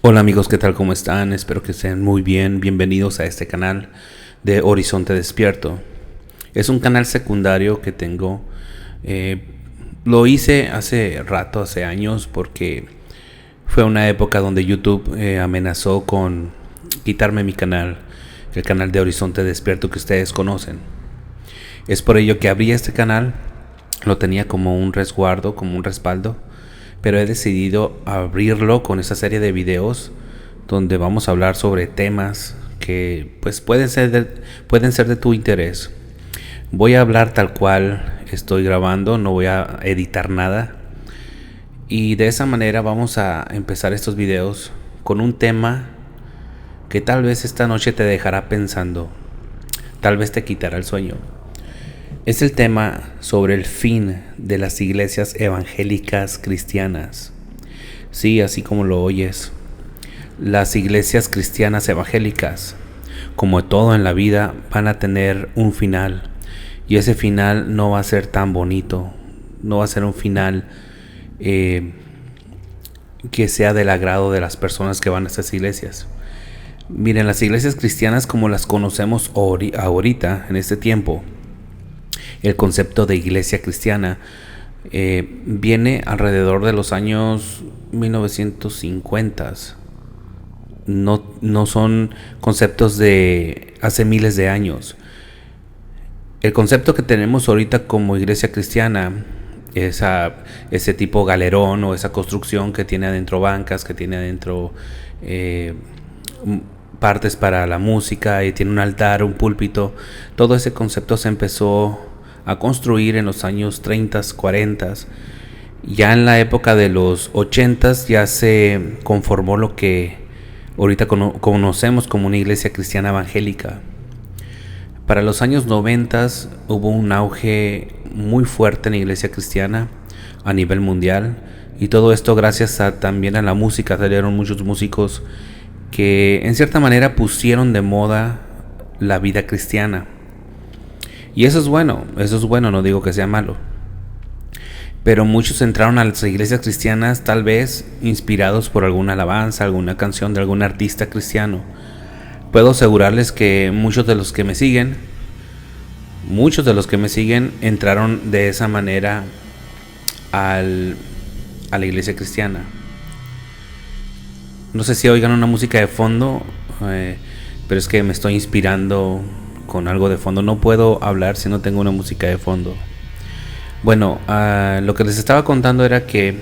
Hola amigos, ¿qué tal? ¿Cómo están? Espero que estén muy bien. Bienvenidos a este canal de Horizonte Despierto. Es un canal secundario que tengo. eh, lo hice hace rato, hace años, porque fue una época donde YouTube amenazó con quitarme mi canal, el canal de Horizonte Despierto que ustedes conocen. Es por ello que abrí este canal, lo tenía como un resguardo, como un respaldo, pero he decidido abrirlo con esta serie de videos donde vamos a hablar sobre temas que pues pueden ser de tu interés. Voy a hablar tal cual estoy grabando, no voy a editar nada. Y de esa manera vamos a empezar estos videos con un tema que tal vez esta noche te dejará pensando, tal vez te quitará el sueño. Es el tema sobre el fin de las iglesias evangélicas cristianas. Sí, así como lo oyes. Las iglesias cristianas evangélicas, como todo en la vida, van a tener un final. Y ese final no va a ser tan bonito. No va a ser un final que sea del agrado de las personas que van a estas iglesias. Miren, las iglesias cristianas como las conocemos ahorita, en este tiempo, el concepto de iglesia cristiana viene alrededor de los años 1950. No son conceptos de hace miles de años. El concepto que tenemos ahorita como iglesia cristiana, ese tipo galerón o esa construcción que tiene adentro bancas, que tiene adentro partes para la música y tiene un altar, un púlpito, todo ese concepto se empezó a construir en los años 30, 40. Ya en la época de los 80 ya se conformó lo que ahorita conocemos como una iglesia cristiana evangélica. Para los años 90 hubo un auge muy fuerte en la iglesia cristiana a nivel mundial, y todo esto gracias también a la música. Salieron muchos músicos que en cierta manera pusieron de moda la vida cristiana. Y eso es bueno, no digo que sea malo. Pero muchos entraron a las iglesias cristianas tal vez inspirados por alguna alabanza, alguna canción de algún artista cristiano. Puedo asegurarles que muchos de los que me siguen entraron de esa manera a la iglesia cristiana. No sé si oigan una música de fondo, pero es que me estoy inspirando con algo de fondo. No puedo hablar si no tengo una música de fondo. Bueno, lo que les estaba contando era que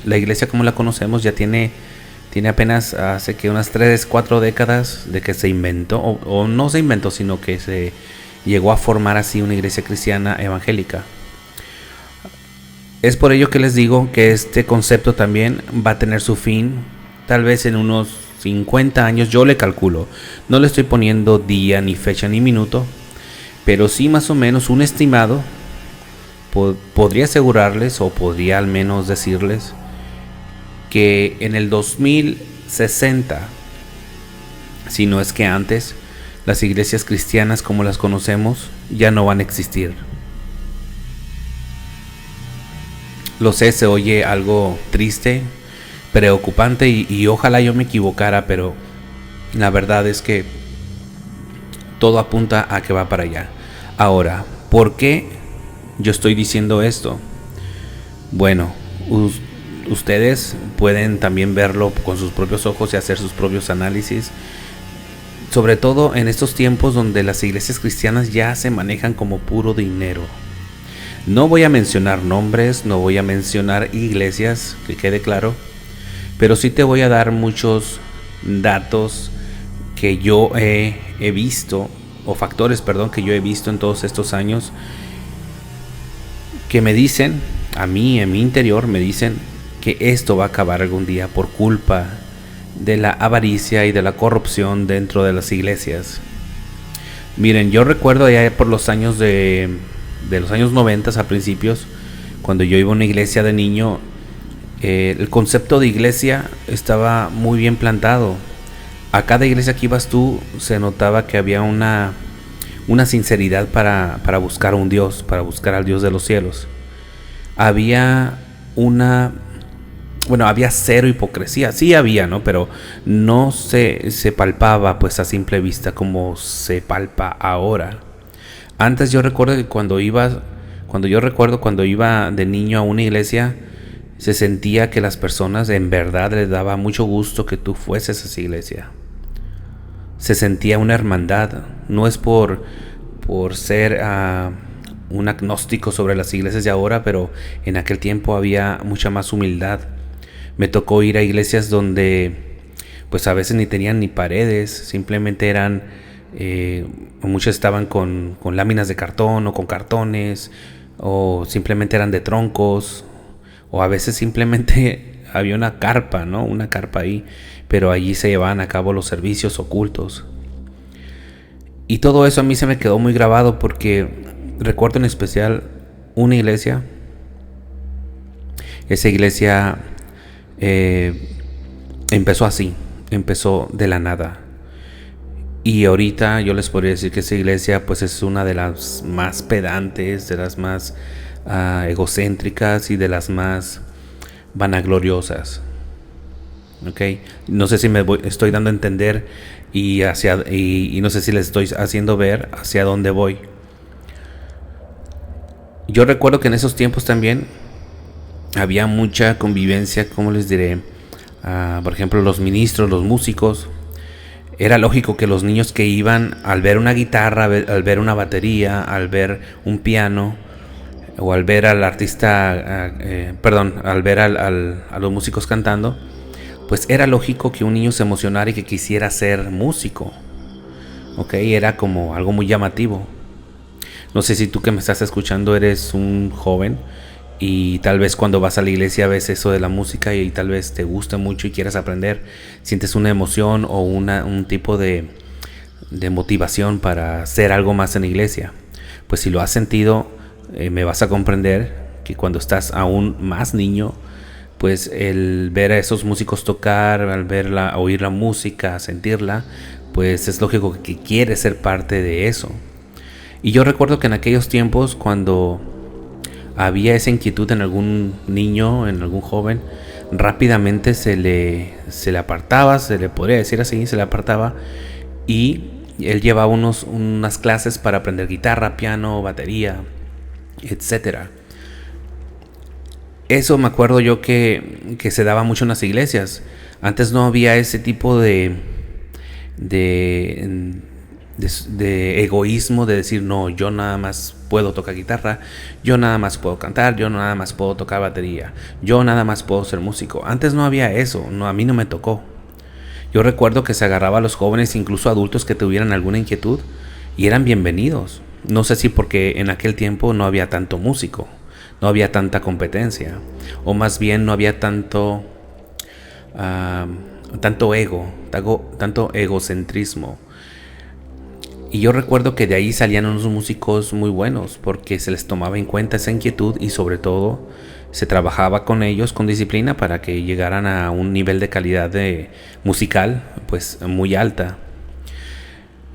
la iglesia como la conocemos ya tiene apenas hace que unas 3, 4 décadas de que se inventó, o no se inventó, sino que se llegó a formar así una iglesia cristiana evangélica. Es por ello que les digo que este concepto también va a tener su fin, tal vez en unos 50 años, yo le calculo. No le estoy poniendo día, ni fecha, ni minuto, pero sí más o menos un estimado. Podría asegurarles, o podría al menos decirles, que en el 2060, si no es que antes, las iglesias cristianas como las conocemos ya no van a existir. Lo sé, se oye algo triste, preocupante, y ojalá yo me equivocara, pero la verdad es que todo apunta a que va para allá. Ahora, ¿por qué yo estoy diciendo esto? Bueno, ustedes pueden también verlo con sus propios ojos y hacer sus propios análisis, sobre todo en estos tiempos donde las iglesias cristianas ya se manejan como puro dinero. No voy a mencionar nombres, no voy a mencionar iglesias, que quede claro, pero sí te voy a dar muchos datos que yo he visto, o factores, que yo he visto en todos estos años, que me dicen, a mí, en mi interior, me dicen que esto va a acabar algún día por culpa de la avaricia y de la corrupción dentro de las iglesias. Miren, yo recuerdo allá por los años de los años 90 a principios, cuando yo iba a una iglesia de niño, el concepto de iglesia estaba muy bien plantado. A cada iglesia que ibas tú se notaba que había una sinceridad para buscar a un Dios, para buscar al Dios de los cielos. Había una bueno, había cero hipocresía, sí había, ¿no? Pero no se palpaba pues a simple vista como se palpa ahora. Antes yo recuerdo que cuando iba de niño a una iglesia, se sentía que las personas en verdad les daba mucho gusto que tú fueses a esa iglesia. Se sentía una hermandad. No es por ser un agnóstico sobre las iglesias de ahora, pero en aquel tiempo había mucha más humildad. Me tocó ir a iglesias donde pues a veces ni tenían ni paredes, simplemente eran, muchas estaban con láminas de cartón o con cartones, o simplemente eran de troncos, o a veces simplemente había una carpa, ¿no? Una carpa ahí, pero allí se llevaban a cabo los servicios ocultos. Y todo eso a mí se me quedó muy grabado porque recuerdo en especial una iglesia. Esa iglesia empezó así, empezó de la nada. Y ahorita yo les podría decir que esa iglesia pues es una de las más pedantes, de las más egocéntricas y de las más vanagloriosas. Okay. No sé si estoy dando a entender y no sé si les estoy haciendo ver hacia dónde voy. Yo recuerdo que en esos tiempos también había mucha convivencia, ¿cómo les diré? Por ejemplo, los ministros, los músicos. Era lógico que los niños que iban al ver una guitarra, al ver una batería, al ver un piano, o al ver al artista, al ver a los músicos cantando, pues era lógico que un niño se emocionara y que quisiera ser músico. Ok, era como algo muy llamativo. No sé si tú que me estás escuchando eres un joven y tal vez cuando vas a la iglesia ves eso de la música y tal vez te gusta mucho y quieres aprender, sientes una emoción o un tipo de motivación para hacer algo más en la iglesia. Pues si lo has sentido, me vas a comprender que cuando estás aún más niño, pues el ver a esos músicos tocar, al oír la música, sentirla, pues es lógico que quieres ser parte de eso. Y yo recuerdo que en aquellos tiempos, cuando había esa inquietud en algún niño, en algún joven, rápidamente se le apartaba, se le podría decir así, se le apartaba, y él llevaba unas clases para aprender guitarra, piano, batería, etcétera. Eso me acuerdo yo que se daba mucho en las iglesias. Antes no había ese tipo de egoísmo de decir, no, yo nada más puedo tocar guitarra, yo nada más puedo cantar, yo nada más puedo tocar batería, yo nada más puedo ser músico. Antes no había eso, no, a mí no me tocó. Yo recuerdo que se agarraba a los jóvenes, incluso adultos que tuvieran alguna inquietud, y eran bienvenidos. No sé si porque en aquel tiempo no había tanto músico, no había tanta competencia, o más bien no había tanto egocentrismo. Y yo recuerdo que de ahí salían unos músicos muy buenos porque se les tomaba en cuenta esa inquietud y sobre todo se trabajaba con ellos con disciplina para que llegaran a un nivel de calidad musical pues muy alta.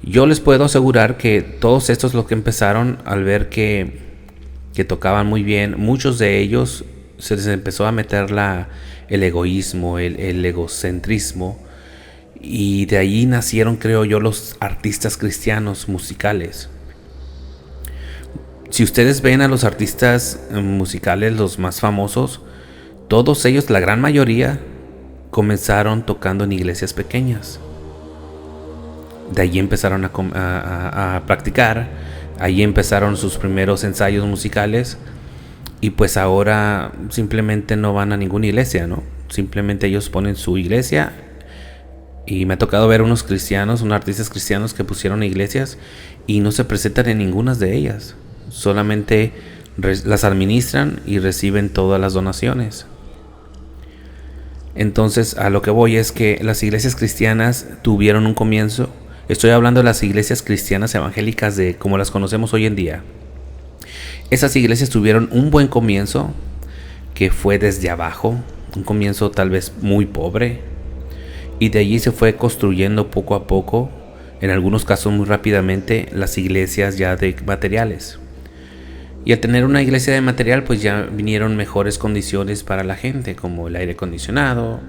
Yo les puedo asegurar que todos estos los que empezaron al ver que tocaban muy bien, muchos de ellos se les empezó a meter el egoísmo, el egocentrismo. Y de ahí nacieron, creo yo, los artistas cristianos musicales. Si ustedes ven a los artistas musicales, los más famosos, todos ellos, la gran mayoría, comenzaron tocando en iglesias pequeñas. De ahí empezaron a practicar, ahí empezaron sus primeros ensayos musicales y pues ahora simplemente no van a ninguna iglesia, ¿no? Simplemente ellos ponen su iglesia. Y me ha tocado ver unos artistas cristianos que pusieron iglesias y no se presentan en ninguna de ellas. Solamente las administran y reciben todas las donaciones. Entonces, a lo que voy es que las iglesias cristianas tuvieron un comienzo. Estoy hablando de las iglesias cristianas evangélicas de como las conocemos hoy en día. Esas iglesias tuvieron un buen comienzo que fue desde abajo, un comienzo tal vez muy pobre. Y de allí se fue construyendo poco a poco, en algunos casos muy rápidamente, las iglesias ya de materiales. Y al tener una iglesia de material, pues ya vinieron mejores condiciones para la gente, como el aire acondicionado,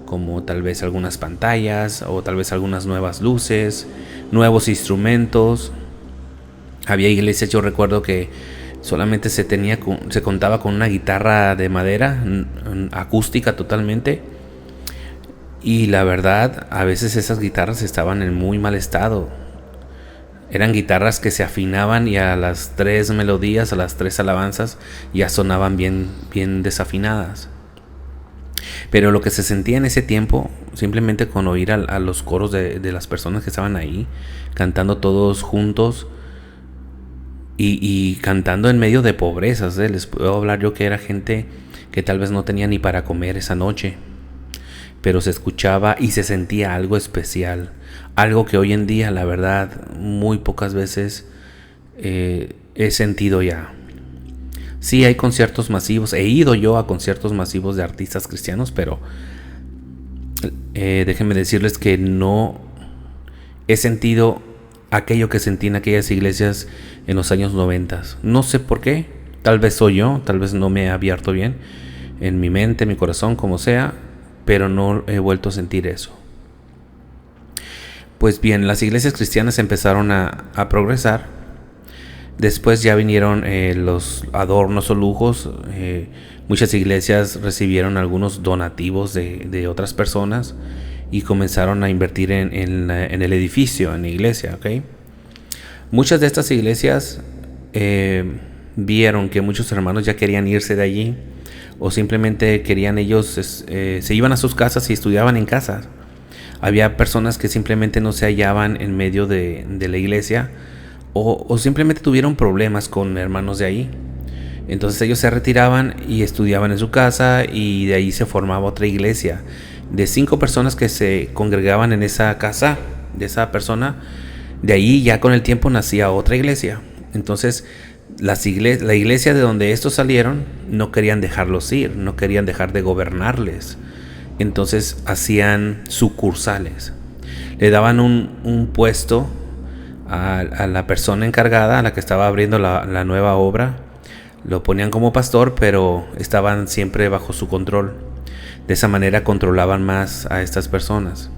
como tal vez algunas pantallas o tal vez algunas nuevas luces, nuevos instrumentos. Había iglesias, yo recuerdo que solamente se contaba con una guitarra de madera, acústica totalmente. Y la verdad, a veces esas guitarras estaban en muy mal estado. Eran guitarras que se afinaban y a las 3 melodías, a las 3 alabanzas, ya sonaban bien desafinadas. Pero lo que se sentía en ese tiempo, simplemente con oír a los coros de las personas que estaban ahí, cantando todos juntos y cantando en medio de pobrezas. Les puedo hablar yo que era gente que tal vez no tenía ni para comer esa noche, pero se escuchaba y se sentía algo especial, algo que hoy en día, la verdad, muy pocas veces he sentido ya. Sí, hay conciertos masivos, he ido yo a conciertos masivos de artistas cristianos, pero déjenme decirles que no he sentido aquello que sentí en aquellas iglesias en los años 90. No sé por qué, tal vez soy yo, tal vez no me he abierto bien en mi mente, en mi corazón, como sea, pero no he vuelto a sentir eso. Pues bien, las iglesias cristianas empezaron a progresar. Después ya vinieron los adornos o lujos. Muchas iglesias recibieron algunos donativos de otras personas y comenzaron a invertir en el edificio, en la iglesia, ¿ok? Muchas de estas iglesias vieron que muchos hermanos ya querían irse de allí, o simplemente querían ellos, se iban a sus casas y estudiaban en casa. Había personas que simplemente no se hallaban en medio de la iglesia, o simplemente tuvieron problemas con hermanos de ahí. Entonces ellos se retiraban y estudiaban en su casa, y de ahí se formaba otra iglesia de 5 personas que se congregaban en esa casa de esa persona. De ahí ya con el tiempo nacía otra iglesia. Entonces la iglesia de donde estos salieron no querían dejarlos ir, no querían dejar de gobernarles. Entonces hacían sucursales, le daban un puesto a la persona encargada, a la que estaba abriendo la nueva obra. Lo ponían como pastor, pero estaban siempre bajo su control. De esa manera controlaban más a estas personas.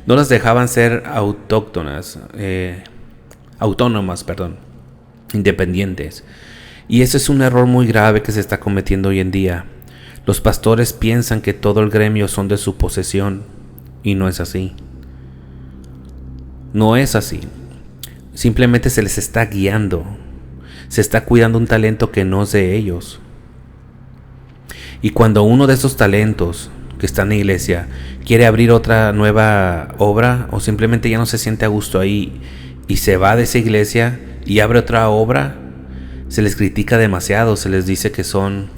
No las dejaban ser autónomas, independientes. Y ese es un error muy grave que se está cometiendo hoy en día. Los pastores piensan que todo el gremio son de su posesión, y no es así. No es así. Simplemente se les está guiando. Se está cuidando un talento que no es de ellos. Y cuando uno de esos talentos que está en la iglesia quiere abrir otra nueva obra, o simplemente ya no se siente a gusto ahí y se va de esa iglesia y abre otra obra, se les critica demasiado, se les dice que son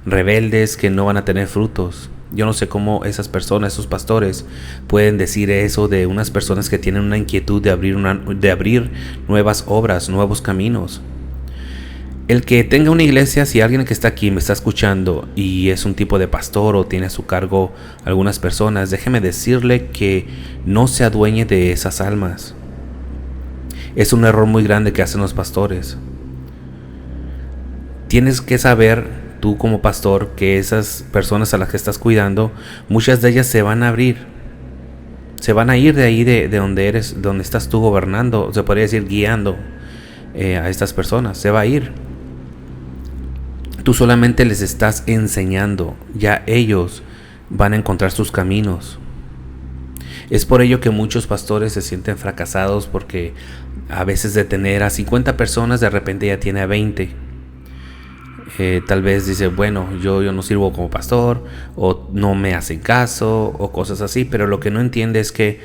rebeldes, que no van a tener frutos. Yo no sé cómo esas personas, esos pastores, pueden decir eso de unas personas que tienen una inquietud de abrir nuevas obras, nuevos caminos. El que tenga una iglesia, si alguien que está aquí me está escuchando y es un tipo de pastor o tiene a su cargo algunas personas, déjeme decirle que no se adueñe de esas almas. Es un error muy grande que hacen los pastores. Tienes que saber, tú como pastor, que esas personas a las que estás cuidando, muchas de ellas se van a abrir. Se van a ir de ahí, de donde eres, donde estás tú gobernando, se podría decir guiando a estas personas. Se va a ir. Tú solamente les estás enseñando, ya ellos van a encontrar sus caminos. Es por ello que muchos pastores se sienten fracasados, porque a veces de tener a 50 personas, de repente ya tiene a 20. Tal vez dice, bueno, yo no sirvo como pastor, o no me hacen caso, o cosas así. Pero lo que no entiende es que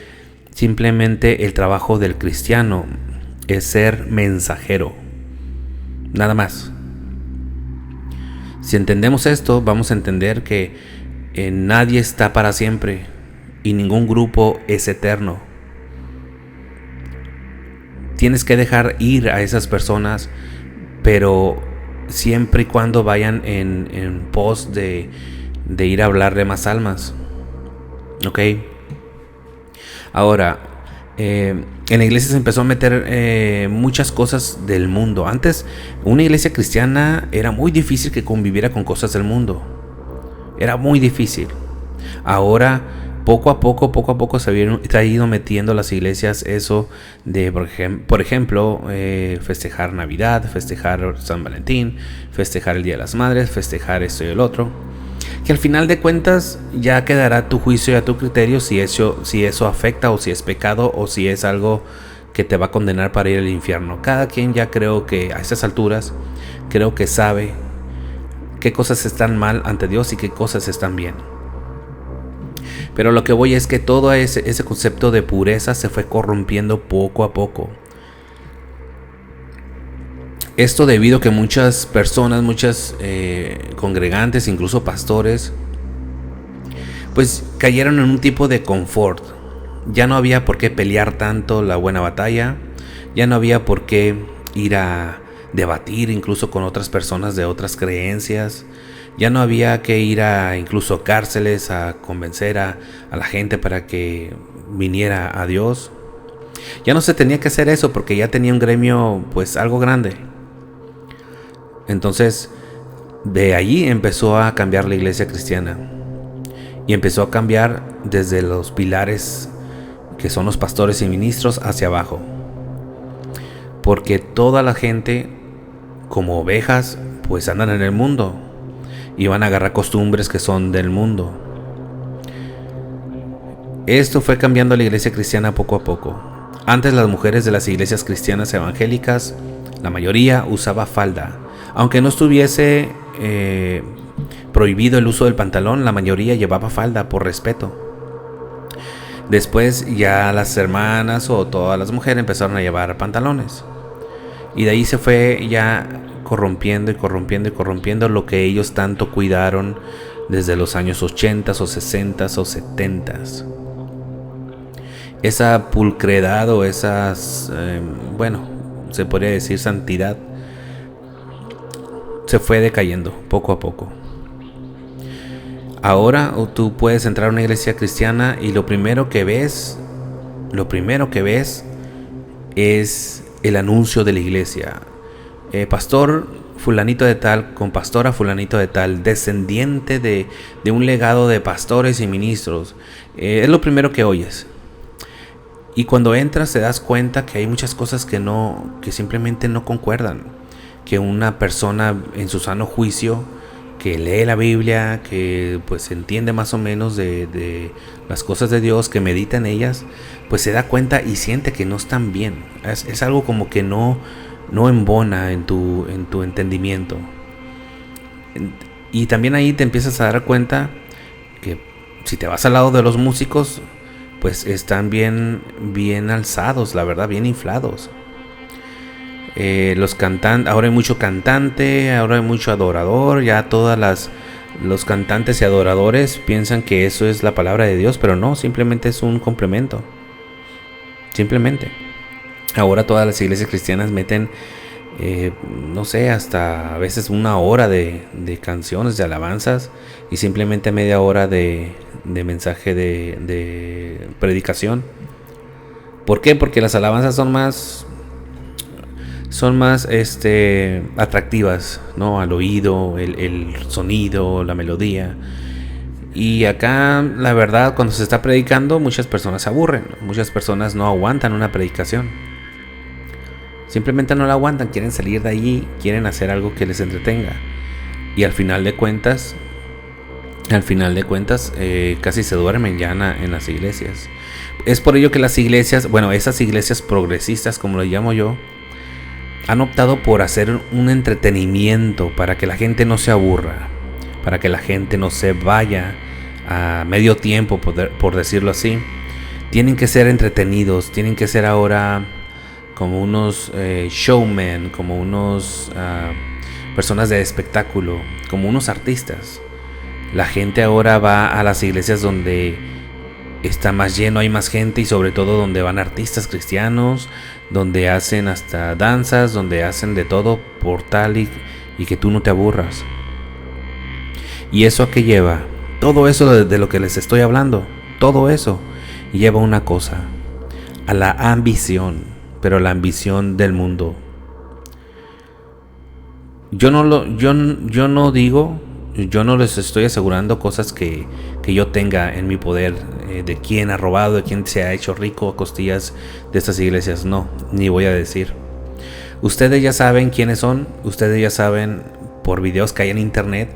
simplemente el trabajo del cristiano es ser mensajero, nada más. Si entendemos esto, vamos a entender que nadie está para siempre y ningún grupo es eterno. Tienes que dejar ir a esas personas, pero siempre y cuando vayan en pos de ir a hablarle más almas. ¿Ok? Ahora, En la iglesia se empezó a meter muchas cosas del mundo. Antes, una iglesia cristiana era muy difícil que conviviera con cosas del mundo. Era muy difícil. Ahora, poco a poco se ha ido metiendo las iglesias eso de, por ejemplo, festejar Navidad, festejar San Valentín, festejar el Día de las Madres, festejar esto y el otro. Que al final de cuentas ya quedará a tu juicio y a tu criterio si eso afecta o si es pecado o si es algo que te va a condenar para ir al infierno. Cada quien ya creo que a estas alturas creo que sabe qué cosas están mal ante Dios y qué cosas están bien. Pero lo que voy es que todo ese concepto de pureza se fue corrompiendo poco a poco. Esto debido a que muchas personas, congregantes, incluso pastores, pues cayeron en un tipo de confort. Ya no había por qué pelear tanto la buena batalla, ya no había por qué ir a debatir incluso con otras personas de otras creencias, ya no había que ir a incluso cárceles a convencer a la gente para que viniera a Dios. Ya no se tenía que hacer eso porque ya tenía un gremio pues algo grande. Entonces, de allí empezó a cambiar la iglesia cristiana. Y empezó a cambiar desde los pilares, que son los pastores y ministros, hacia abajo. Porque toda la gente, como ovejas, pues andan en el mundo. Y van a agarrar costumbres que son del mundo. Esto fue cambiando la iglesia cristiana poco a poco. Antes las mujeres de las iglesias cristianas evangélicas, la mayoría usaba falda. Aunque no estuviese prohibido el uso del pantalón, la mayoría llevaba falda por respeto. Después ya las hermanas o todas las mujeres empezaron a llevar pantalones. Y de ahí se fue ya corrompiendo lo que ellos tanto cuidaron desde los años 80 o 60 o 70. Esa pulcredad o esas, se podría decir santidad, se fue decayendo poco a poco. Ahora tú puedes entrar a una iglesia cristiana y lo primero que ves es el anuncio de la iglesia. Pastor fulanito de tal con pastora fulanito de tal, descendiente de un legado de pastores y ministros. Es lo primero que oyes. Y cuando entras te das cuenta que hay muchas cosas que simplemente no concuerdan. Que una persona en su sano juicio, que lee la Biblia, que pues entiende más o menos de las cosas de Dios, que medita en ellas, pues se da cuenta y siente que no están bien. Es algo como que no embona en tu entendimiento. Y también ahí te empiezas a dar cuenta que si te vas al lado de los músicos, pues están bien alzados, la verdad, bien inflados. Los cantantes, ahora hay mucho cantante, ahora hay mucho adorador, ya los cantantes y adoradores piensan que eso es la palabra de Dios, pero no, simplemente es un complemento. Simplemente. Ahora todas las iglesias cristianas meten, hasta a veces 1 hora de canciones, de alabanzas, y simplemente media hora de mensaje de predicación. ¿Por qué? Porque las alabanzas son más atractivas, ¿no? Al oído, el sonido, la melodía. Y acá, la verdad, cuando se está predicando, muchas personas se aburren. Muchas personas no aguantan una predicación. Simplemente no la aguantan, quieren salir de allí, quieren hacer algo que les entretenga. Y al final de cuentas, casi se duermen ya en las iglesias. Es por ello que las iglesias, esas iglesias progresistas, como lo llamo yo, han optado por hacer un entretenimiento para que la gente no se aburra, para que la gente no se vaya a medio tiempo, por decirlo así. Tienen que ser entretenidos, tienen que ser ahora como unos showmen, como unos personas de espectáculo, como unos artistas. La gente ahora va a las iglesias donde está más lleno, hay más gente, y sobre todo donde van artistas cristianos, donde hacen hasta danzas, donde hacen de todo por tal y que tú no te aburras. ¿Y eso a qué lleva? Todo eso de lo que les estoy hablando, todo eso lleva una cosa, a la ambición, pero la ambición del mundo. Yo no digo, yo no les estoy asegurando cosas que yo tenga en mi poder, de quién ha robado, de quién se ha hecho rico a costillas de estas iglesias. No, ni voy a decir. Ustedes ya saben quiénes son, ustedes ya saben por videos que hay en internet,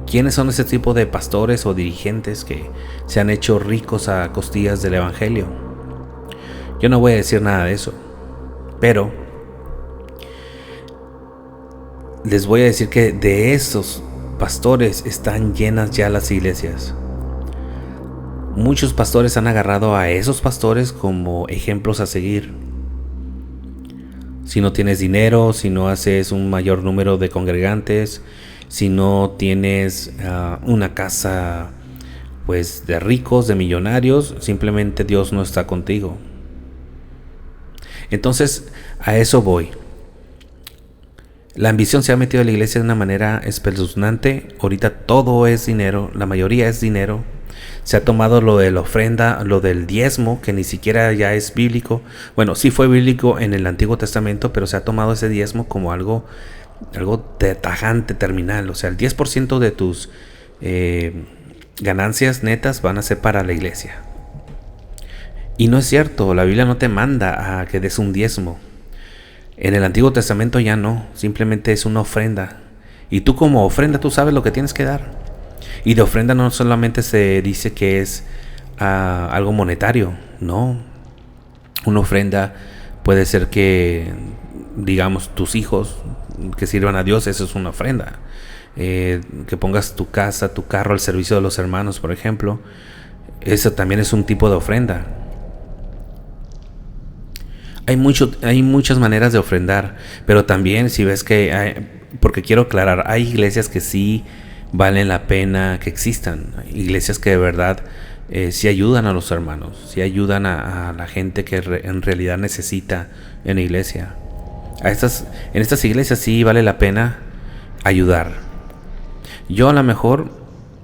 quiénes son ese tipo de pastores o dirigentes que se han hecho ricos a costillas del evangelio. Yo no voy a decir nada de eso, pero les voy a decir que de esos pastores están llenas ya las iglesias. Muchos pastores han agarrado a esos pastores como ejemplos a seguir. Si no tienes dinero, si no haces un mayor número de congregantes, si no tienes una casa pues de ricos, de millonarios, simplemente Dios no está contigo. Entonces, a eso voy. La ambición se ha metido en la iglesia de una manera espeluznante. Ahorita todo es dinero, la mayoría es dinero. Se ha tomado lo de la ofrenda, lo del diezmo, que ni siquiera ya es bíblico. Bueno, sí fue bíblico en el Antiguo Testamento, pero se ha tomado ese diezmo como algo tajante, terminal. O sea, el 10% de tus ganancias netas van a ser para la iglesia. Y no es cierto, la Biblia no te manda a que des un diezmo. En el Antiguo Testamento ya no, simplemente es una ofrenda. Y tú como ofrenda, tú sabes lo que tienes que dar. Y de ofrenda no solamente se dice que es algo monetario, no. Una ofrenda puede ser que, digamos, tus hijos que sirvan a Dios, eso es una ofrenda. Que pongas tu casa, tu carro al servicio de los hermanos, por ejemplo, eso también es un tipo de ofrenda. Hay muchas maneras de ofrendar, pero también si ves que porque quiero aclarar, hay iglesias que sí valen la pena que existan, iglesias que de verdad sí ayudan a los hermanos, sí ayudan a la gente que en realidad necesita en la iglesia. En estas iglesias sí vale la pena ayudar. Yo a lo mejor,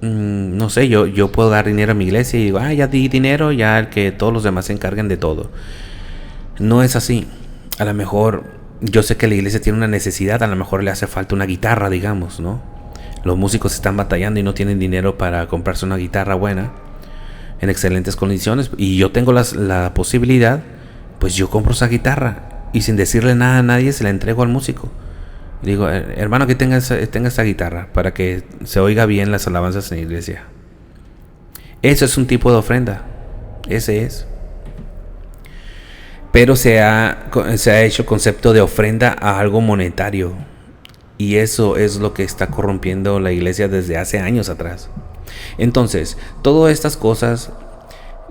no sé, yo puedo dar dinero a mi iglesia y digo, ya di dinero, ya que todos los demás se encarguen de todo. No es así. A lo mejor yo sé que la iglesia tiene una necesidad, a lo mejor le hace falta una guitarra, digamos, ¿no? Los músicos están batallando y no tienen dinero para comprarse una guitarra buena, en excelentes condiciones, y yo tengo la posibilidad, pues yo compro esa guitarra y sin decirle nada a nadie se la entrego al músico. Y digo, hermano, que tenga esta guitarra para que se oiga bien las alabanzas en la iglesia. Eso es un tipo de ofrenda. Ese es. Pero se ha hecho concepto de ofrenda a algo monetario. Y eso es lo que está corrompiendo la iglesia desde hace años atrás. Entonces, todas estas cosas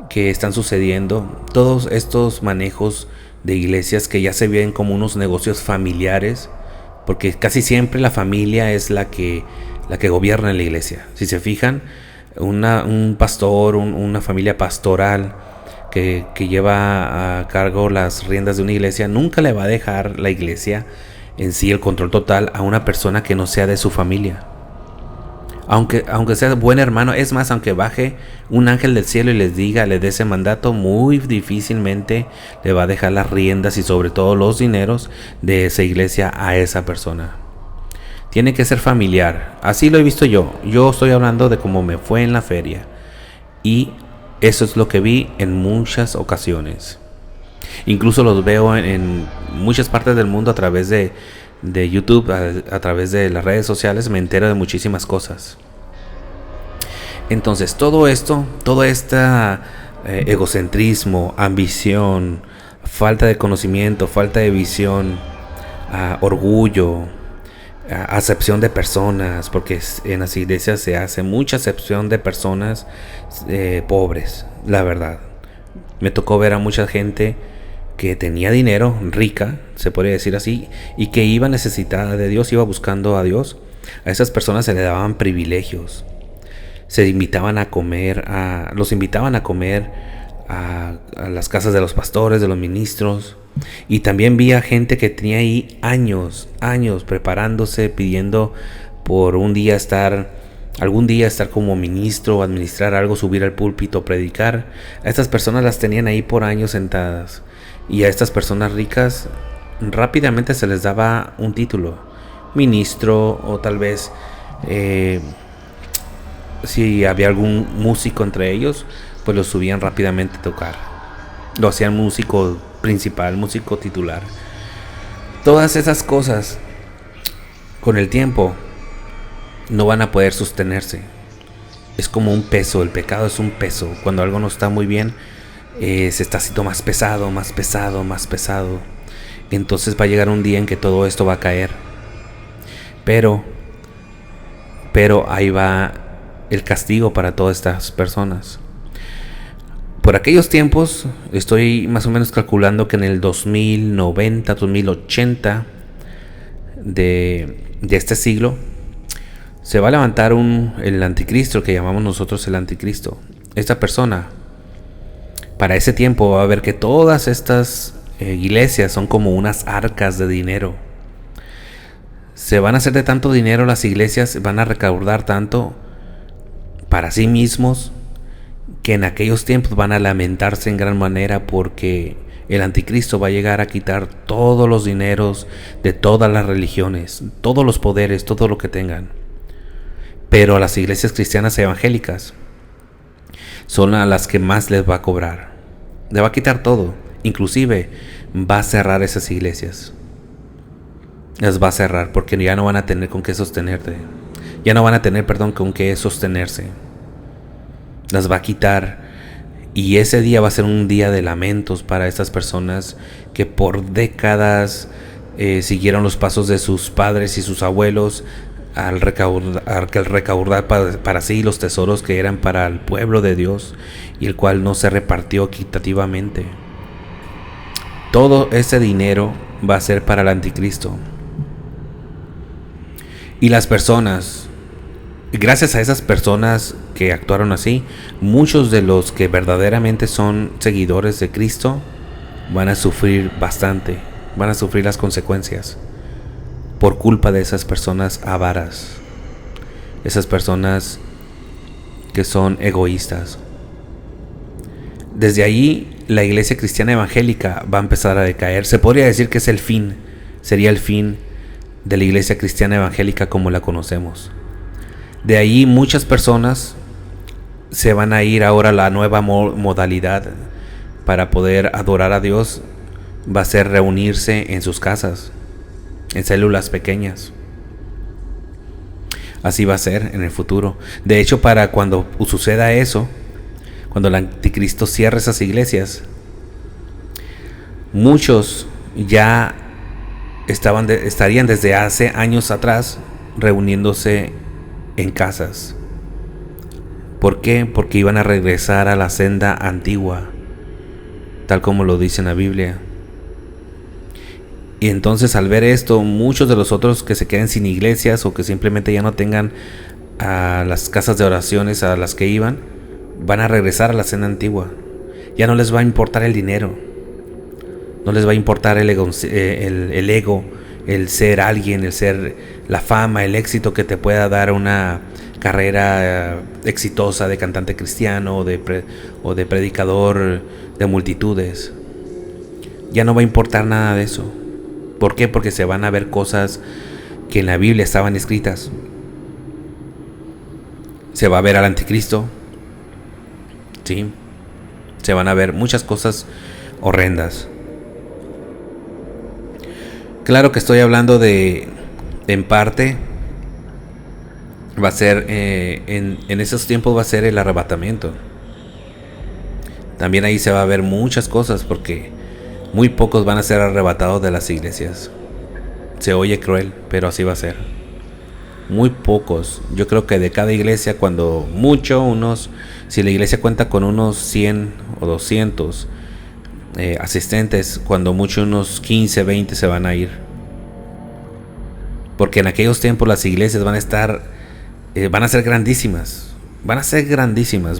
que están sucediendo, todos estos manejos de iglesias que ya se ven como unos negocios familiares, porque casi siempre la familia es la que gobierna en la iglesia. Si se fijan, un pastor, una familia pastoral que lleva a cargo las riendas de una iglesia, nunca le va a dejar la iglesia en sí el control total a una persona que no sea de su familia. Aunque sea buen hermano, es más, aunque baje un ángel del cielo y les dé ese mandato, muy difícilmente le va a dejar las riendas y sobre todo los dineros de esa iglesia a esa persona. Tiene que ser familiar. Así lo he visto yo. Yo estoy hablando de cómo me fue en la feria. Y eso es lo que vi en muchas ocasiones. Incluso los veo en muchas partes del mundo a través de YouTube, a través de las redes sociales, me entero de muchísimas cosas. Entonces, todo este egocentrismo, ambición, falta de conocimiento, falta de visión, orgullo, acepción de personas, porque en las iglesias se hace mucha acepción de personas pobres, la verdad. Me tocó ver a mucha gente que tenía dinero, rica, se podría decir así, y que iba necesitada de Dios, iba buscando a Dios. A esas personas se le daban privilegios. Los invitaban a comer a las casas de los pastores, de los ministros. Y también vi a gente que tenía ahí años preparándose, pidiendo por un día estar algún día estar como ministro, administrar algo, subir al púlpito, predicar. A estas personas las tenían ahí por años sentadas. Y a estas personas ricas rápidamente se les daba un título, ministro, o tal vez si había algún músico entre ellos, pues lo subían rápidamente a tocar. Lo hacían músico principal, músico titular. Todas esas cosas con el tiempo no van a poder sostenerse. Es como un peso, el pecado es un peso. Cuando algo no está muy bien, se está haciendo más pesado, más pesado, más pesado. Entonces va a llegar un día en que todo esto va a caer. Pero ahí va el castigo para todas estas personas. Por aquellos tiempos, estoy más o menos calculando que en el 2090, 2080 de este siglo, se va a levantar el anticristo, que llamamos nosotros el anticristo. Esta persona, para ese tiempo, va a ver que todas estas iglesias son como unas arcas de dinero. Se van a hacer de tanto dinero las iglesias, van a recaudar tanto para sí mismos, que en aquellos tiempos van a lamentarse en gran manera, porque el anticristo va a llegar a quitar todos los dineros de todas las religiones, todos los poderes, todo lo que tengan. Pero a las iglesias cristianas evangélicas son a las que más les va a cobrar. Le va a quitar todo, inclusive va a cerrar esas iglesias. Las va a cerrar porque ya no van a tener con qué sostenerte. Ya no van a tener, con qué sostenerse. Las va a quitar. Y ese día va a ser un día de lamentos para estas personas que por décadas siguieron los pasos de sus padres y sus abuelos al recaudar para sí los tesoros que eran para el pueblo de Dios, y el cual no se repartió equitativamente. Todo ese dinero va a ser para el anticristo. Y las personas, gracias a esas personas que actuaron así, muchos de los que verdaderamente son seguidores de Cristo van a sufrir bastante, van a sufrir las consecuencias por culpa de esas personas avaras, esas personas que son egoístas. Desde ahí la iglesia cristiana evangélica va a empezar a decaer. Se podría decir que es el fin, sería el fin de la iglesia cristiana evangélica como la conocemos. De ahí muchas personas se van a ir ahora a la nueva modalidad para poder adorar a Dios. Va a ser reunirse en sus casas, en células pequeñas. Así va a ser en el futuro. De hecho, para cuando suceda eso, cuando el anticristo cierre esas iglesias, muchos ya estarían desde hace años atrás reuniéndose en casas. ¿Por qué? Porque iban a regresar a la senda antigua, tal como lo dice en la Biblia. Y entonces, al ver esto, muchos de los otros que se queden sin iglesias o que simplemente ya no tengan a las casas de oraciones a las que iban, van a regresar a la senda antigua. Ya no les va a importar el dinero, no les va a importar el ego, el ser alguien, el ser la fama, el éxito que te pueda dar una carrera exitosa de cantante cristiano o de predicador de multitudes. Ya no va a importar nada de eso. ¿Por qué? Porque se van a ver cosas que en la Biblia estaban escritas. Se va a ver al anticristo. Sí. Se van a ver muchas cosas horrendas. Claro que estoy hablando en parte, va a ser, en esos tiempos va a ser el arrebatamiento. También ahí se va a ver muchas cosas, porque muy pocos van a ser arrebatados de las iglesias. Se oye cruel, pero así va a ser. Muy pocos. Yo creo que de cada iglesia, cuando mucho, si la iglesia cuenta con unos 100 o 200 asistentes, cuando mucho unos 15, 20 se van a ir. Porque en aquellos tiempos las iglesias van a ser grandísimas.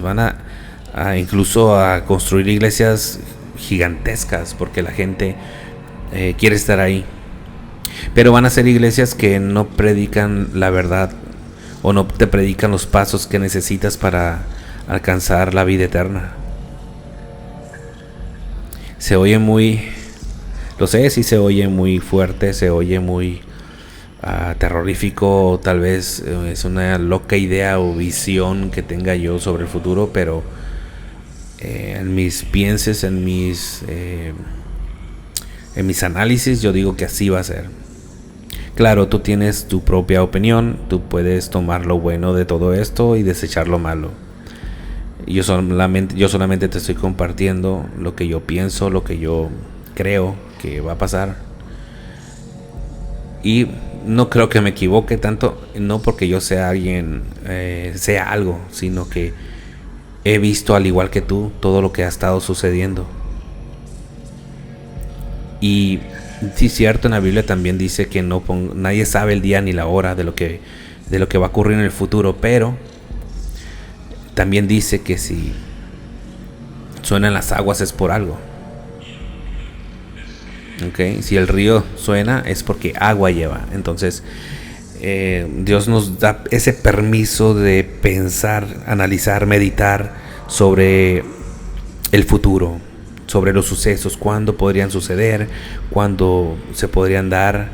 Van a incluso a construir iglesias gigantescas, porque la gente quiere estar ahí. Pero van a ser iglesias que no predican la verdad, o no te predican los pasos que necesitas para alcanzar la vida eterna. Se oye muy, lo sé, sí se oye muy fuerte, se oye muy terrorífico, tal vez es una loca idea o visión que tenga yo sobre el futuro, pero en mis pienses, en mis análisis, yo digo que así va a ser. Claro, tú tienes tu propia opinión, tú puedes tomar lo bueno de todo esto y desechar lo malo. Yo solamente te estoy compartiendo lo que yo pienso, lo que yo creo que va a pasar. Y no creo que me equivoque tanto, no porque yo sea alguien, sea algo, sino que he visto, al igual que tú, todo lo que ha estado sucediendo. Y sí, cierto, en la Biblia también dice que nadie sabe el día ni la hora de lo que va a ocurrir en el futuro, pero también dice que si suenan las aguas es por algo. Okay. Si el río suena es porque agua lleva. Entonces Dios nos da ese permiso de pensar, analizar, meditar sobre el futuro, sobre los sucesos, cuándo podrían suceder, cuándo se podrían dar,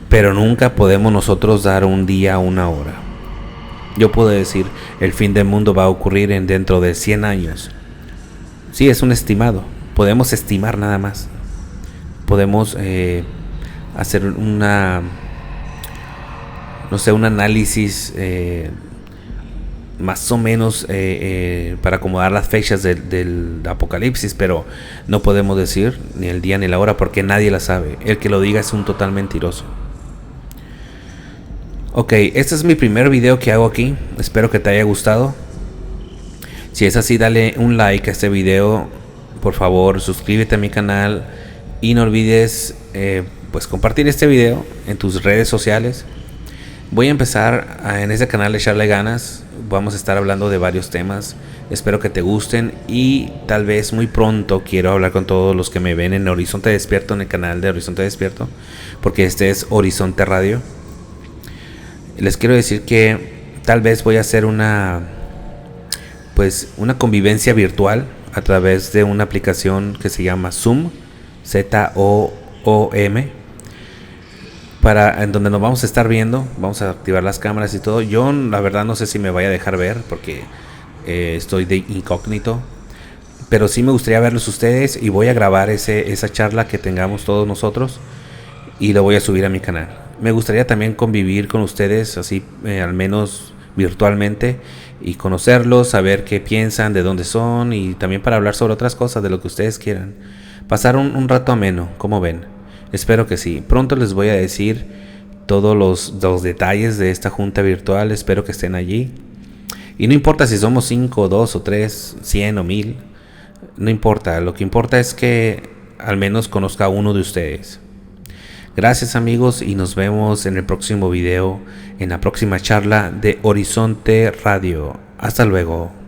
pero nunca podemos nosotros dar un día, una hora. Yo puedo decir, el fin del mundo va a ocurrir dentro de 100 años. Sí, es un estimado. Podemos estimar nada más. Podemos hacer un análisis más o menos para acomodar las fechas del apocalipsis, pero no podemos decir ni el día ni la hora porque nadie la sabe. El que lo diga es un total mentiroso. Ok, este es mi primer video que hago aquí. Espero que te haya gustado. Si es así, dale un like a este video. Por favor, suscríbete a mi canal. Y no olvides pues compartir este video en tus redes sociales. Voy a empezar en este canal de echarle ganas. Vamos a estar hablando de varios temas. Espero que te gusten. Y tal vez muy pronto quiero hablar con todos los que me ven en Horizonte Despierto, en el canal de Horizonte Despierto, porque este es Horizonte Radio. Les quiero decir que tal vez voy a hacer una convivencia virtual a través de una aplicación que se llama Zoom, ZOOM, en donde nos vamos a estar viendo. Vamos a activar las cámaras y todo. Yo la verdad no sé si me vaya a dejar ver porque estoy de incógnito, pero sí me gustaría verlos ustedes, y voy a grabar esa charla que tengamos todos nosotros y lo voy a subir a mi canal. Me gustaría también convivir con ustedes así, al menos virtualmente, y conocerlos, saber qué piensan, de dónde son, y también para hablar sobre otras cosas, de lo que ustedes quieran. Pasar un rato ameno, ¿cómo ven? Espero que sí. Pronto les voy a decir todos los detalles de esta junta virtual. Espero que estén allí. Y no importa si somos 5, 2 o 3, 100 o 1000. No importa. Lo que importa es que al menos conozca a uno de ustedes. Gracias, amigos, y nos vemos en el próximo video, en la próxima charla de Horizonte Radio. Hasta luego.